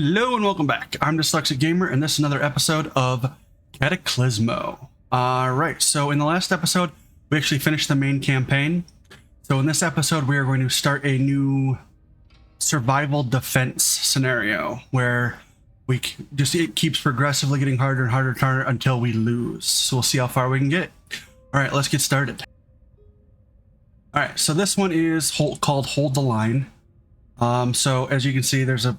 Hello and welcome back. I'm Dyslexic Gamer, and this is another episode of Cataclysmo. Alright, so in the last episode, we actually finished the main campaign. So in this episode, we are going to start a new survival defense scenario where it keeps progressively getting harder and harder and harder until we lose. So we'll see how far we can get. Alright, let's get started. Alright, so this one is called Hold the Line. So as you can see, there's a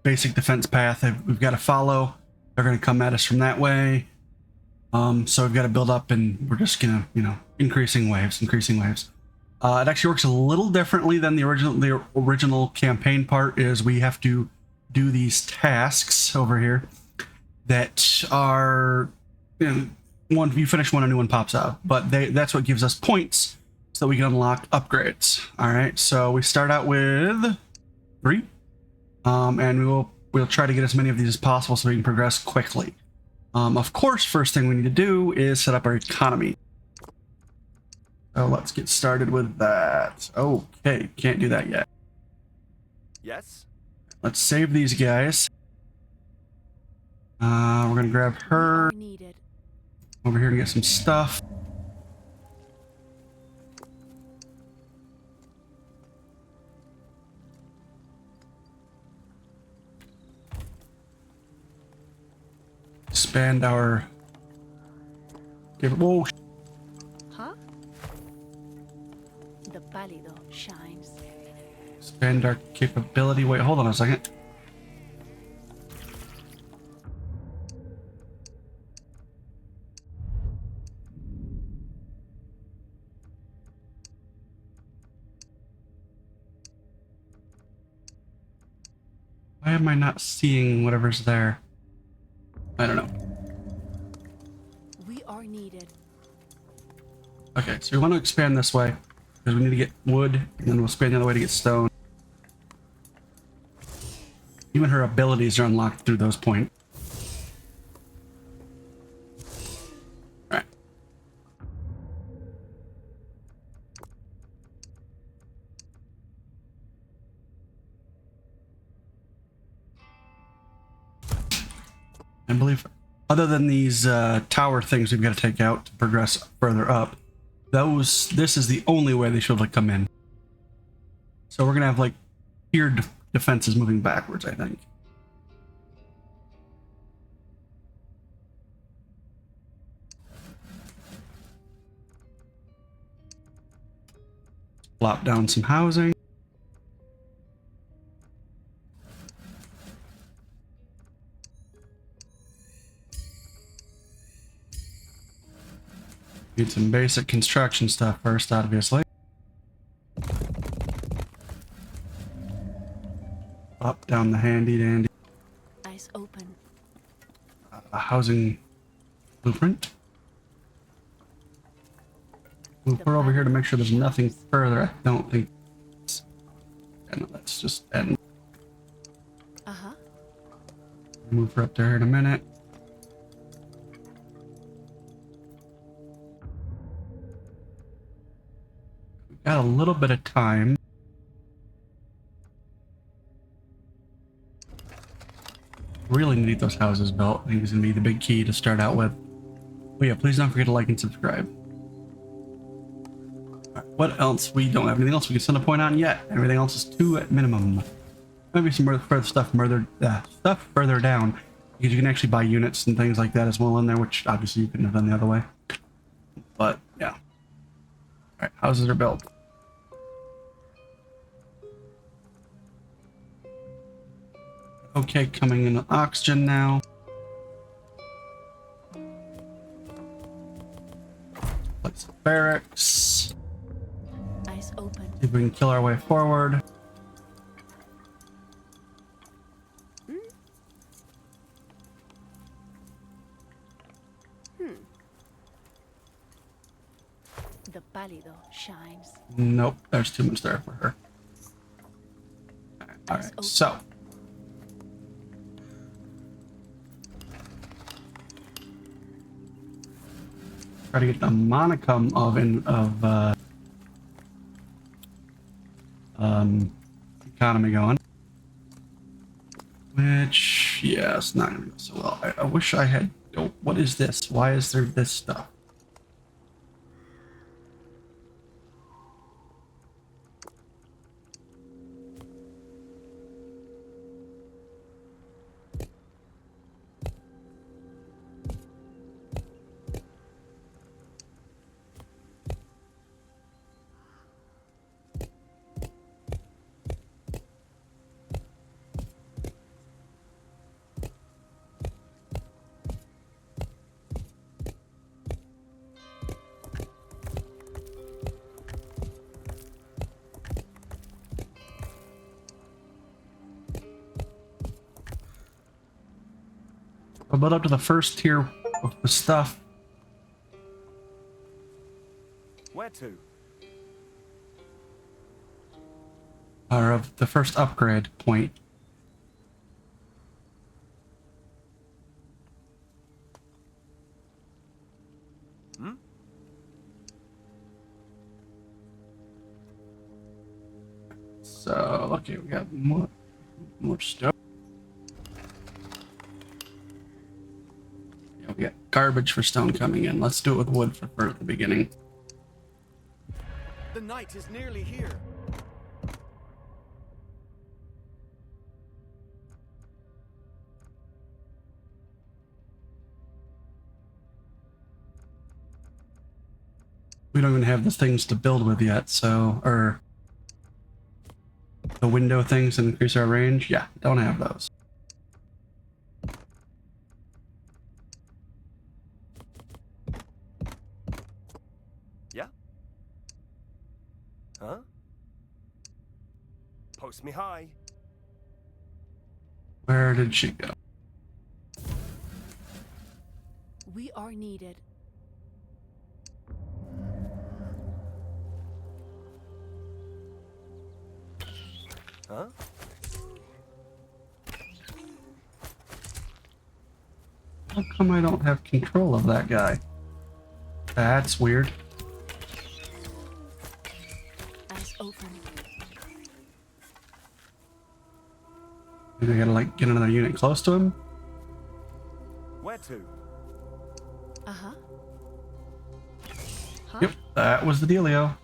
basic defense path we've got to follow. They're going to come at us from that way. So we've got to build up, and we're just gonna, increasing waves. It actually works a little differently than the original campaign part. Is we have to do these tasks over here that are, one, you finish one, a new one pops out, but that's what gives us points so that we can unlock upgrades. All right, so we start out with 3. And we'll try to get as many of these as possible so we can progress quickly. Of course, first thing we need to do is set up our economy. So let's get started with that. Okay, can't do that yet. Yes. Let's save these guys. We're gonna grab her over here to get some stuff. Expand our capable. Huh? The pálido shines. Expand our capability. Wait, hold on a second. Why am I not seeing whatever's there? I don't know. We are needed. Okay, so we want to expand this way because we need to get wood, and then we'll expand the other way to get stone. Even her abilities are unlocked through those points. Alright. I believe, other than these tower things we've got to take out to progress further up, this is the only way they should come in. So we're gonna have tiered defenses moving backwards, I think. Plop down some housing. Need some basic construction stuff first, obviously. Up, down the handy dandy. Eyes open. A housing blueprint. Move her over here to make sure there's nothing further. I don't think. No, that's just end. Uh-huh. Move her up there in a minute. Got a little bit of time. Really need those houses built. I think it's gonna be the big key to start out with. Oh yeah, please don't forget to like and subscribe. Right, what else? We don't have anything else we can send a point on yet. Everything else is 2 at minimum. Maybe some further stuff further down, because you can actually buy units and things like that as well in there, which obviously you couldn't have done the other way. But yeah. Alright, houses are built. Okay, coming in oxygen now. Place barracks. Eyes open. See if we can kill our way forward. The pálido shines. Nope, there's too much there for her. Alright, so. Try to get the monicum of economy going. Which, yeah, it's not gonna go so well. I wish I had. Oh, what is this? Why is there this stuff? I'll build up to the first tier of the stuff. Where to? Or of the first upgrade point. Hmm? So, okay, we got more stuff. Yeah, we got garbage for stone coming in. Let's do it with wood for the beginning. The night is nearly here. We don't even have the things to build with yet, so, or the window things that increase our range. Yeah, don't have those. Yeah? Huh? Post me high. Where did she go? We are needed. Huh? How come I don't have control of that guy? That's weird. Eyes open. Maybe I gotta like get another unit close to him. Where to? Uh-huh. Huh? Yep, that was the dealio.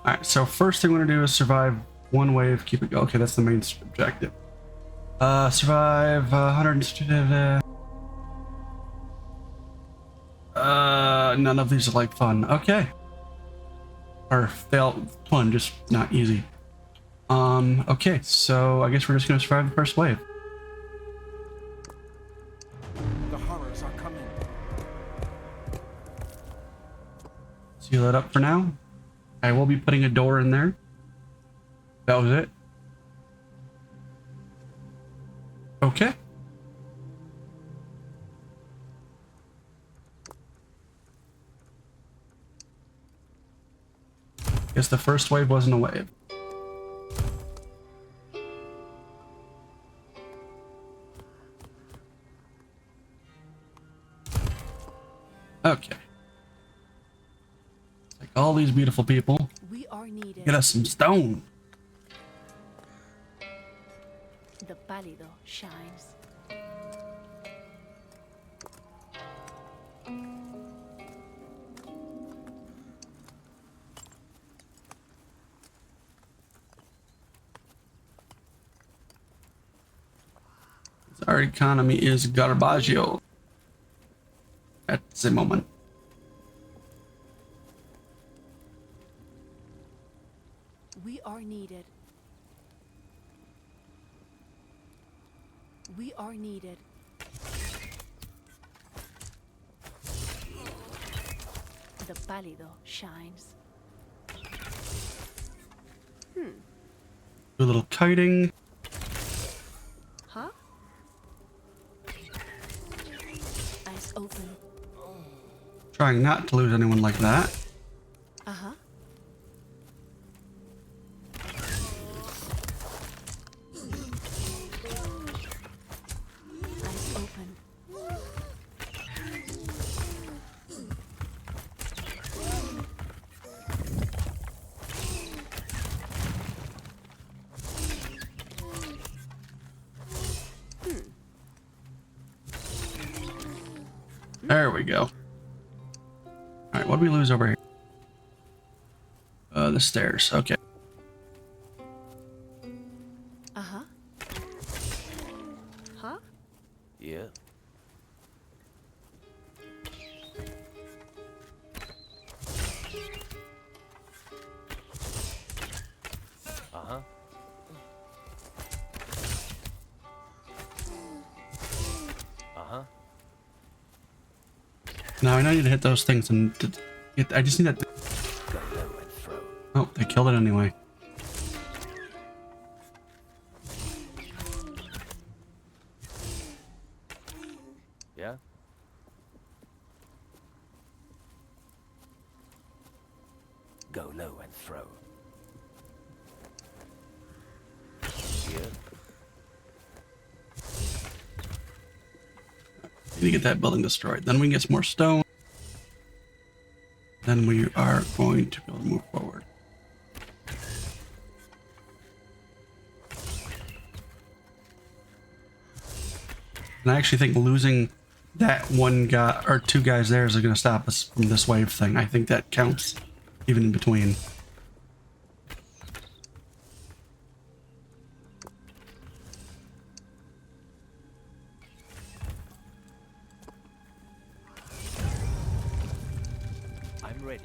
Alright, so first thing we're gonna do is survive one wave, keep it going. Okay, that's the main objective. Survive 100. None of these are like fun. Okay. Or fail fun, just not easy. Okay, so I guess we're just gonna survive the first wave. The horrors are coming. Seal it up for now. I will be putting a door in there. That was it. Okay. Guess the first wave wasn't a wave. Okay. Like all these beautiful people. We are needed. Get us some stone. The pálido shines. Our economy is garbaggio at the moment. We are needed. We are needed. The pálido shines. Do a little kiting. Huh? Eyes open. Trying not to lose anyone like that. Uh-huh. Eyes open. There we go. Alright, what did we lose over here? The stairs. Okay. Uh-huh. Huh? Yeah. Uh-huh. Uh-huh. Now I know I need to hit those things and get. I just need that. Go low and throw. Oh, they killed it anyway. Yeah? Go low and throw. Yeah. Need to get that building destroyed. Then we can get some more stone. Then we are going to be able to move forward. And I actually think losing that one guy or two guys there is going to stop us from this wave thing. I think that counts even in between. I'm ready.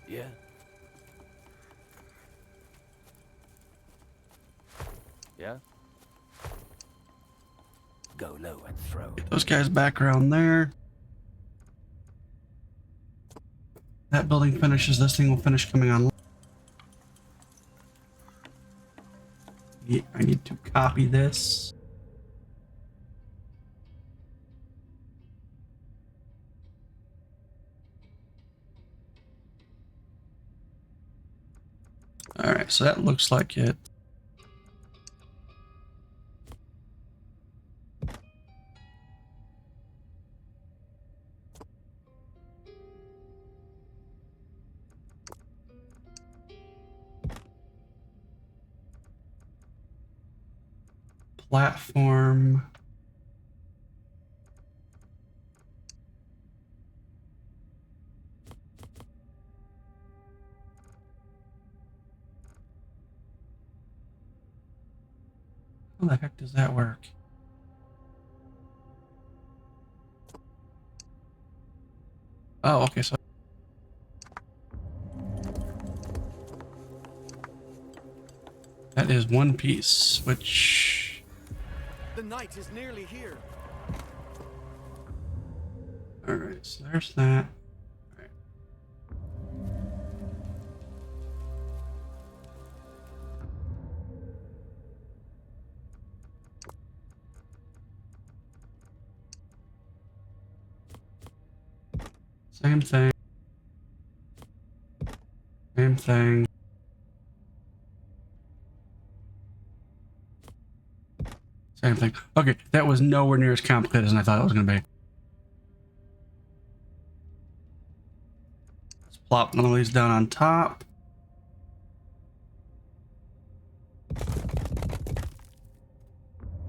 Yeah. Yeah? Go low and throw. Get those guys back around there. That building finishes. This thing will finish coming on. I need to copy this. All right, so that looks like it. Platform. How the heck does that work? Oh, okay, so that is one piece, which The night is nearly here. all right, so there's that. All right. Same thing. Same thing. Same thing. Okay, that was nowhere near as complicated as I thought it was going to be. Let's plop one of these down on top.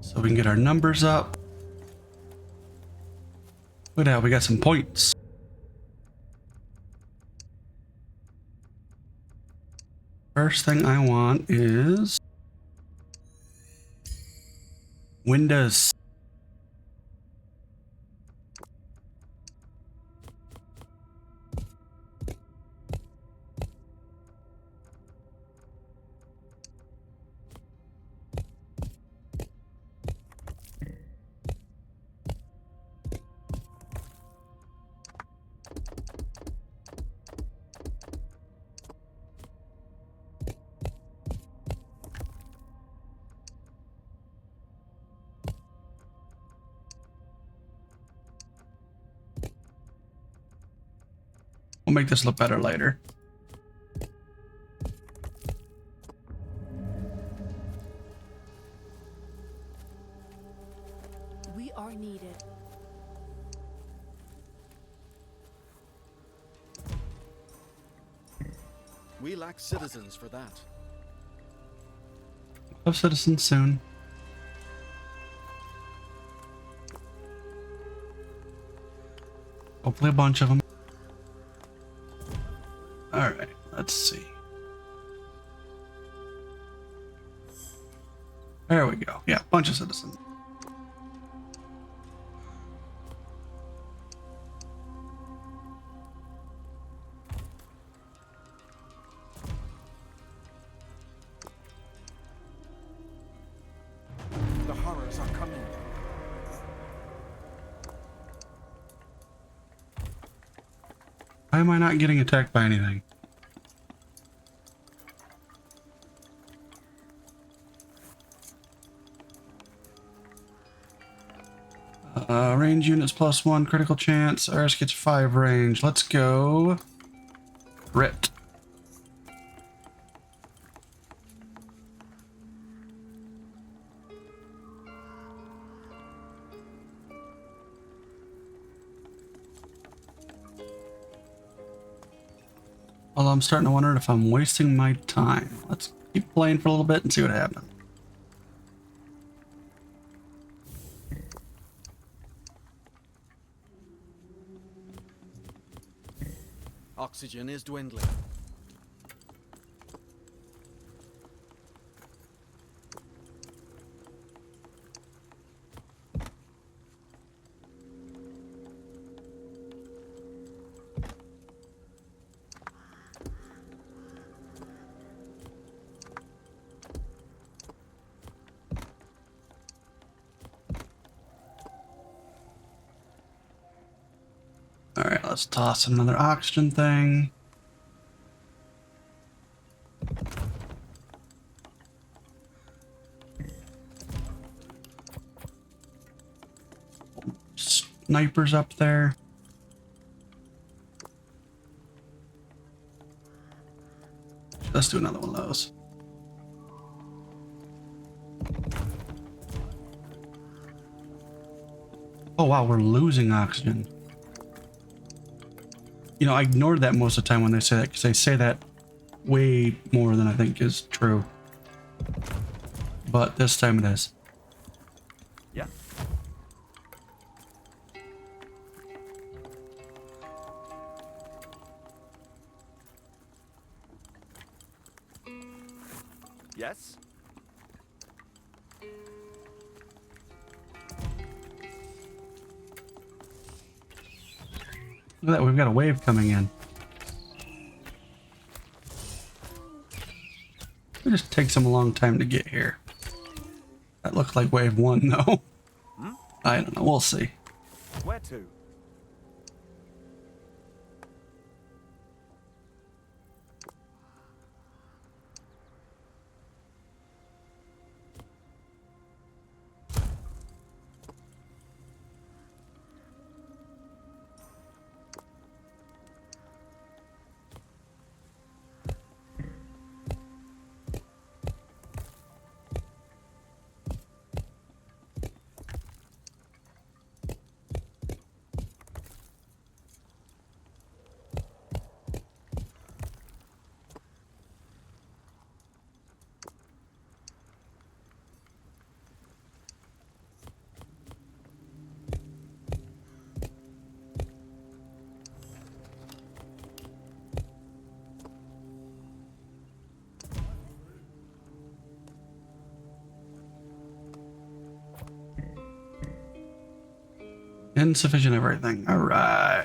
So we can get our numbers up. Look at that, we got some points. First thing I want is Windows. We'll make this look better later. We are needed. We lack citizens for that. Have citizens soon. Hopefully a bunch of them. All right, let's see. There we go. Yeah, bunch of citizens. The horrors are coming. Why am I not getting attacked by anything? Range units +1, critical chance. Ours gets 5 range. Let's go. Crit. Although I'm starting to wonder if I'm wasting my time. Let's keep playing for a little bit and see what happens. Oxygen is dwindling. Alright, let's toss another oxygen thing. Snipers up there. Let's do another one of those. Oh wow, we're losing oxygen. You know, I ignored that most of the time when they say that, because they say that way more than I think is true. But this time it is. Yeah. Yes. Look at that, we've got a wave coming in. It just takes them a long time to get here. That looked like wave 1 though. I don't know, we'll see. Where to? Insufficient everything. All right.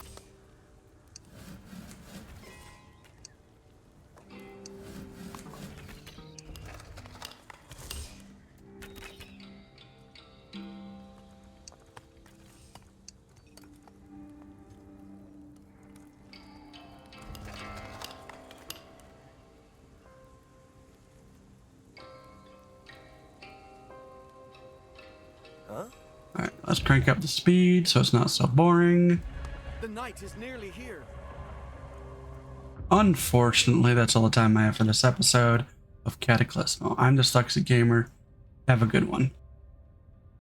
Huh? All right, let's crank up the speed so it's not so boring. The night is nearly here. Unfortunately, that's all the time I have for this episode of Cataclysmo. I'm Dyslexic Gamer. Have a good one.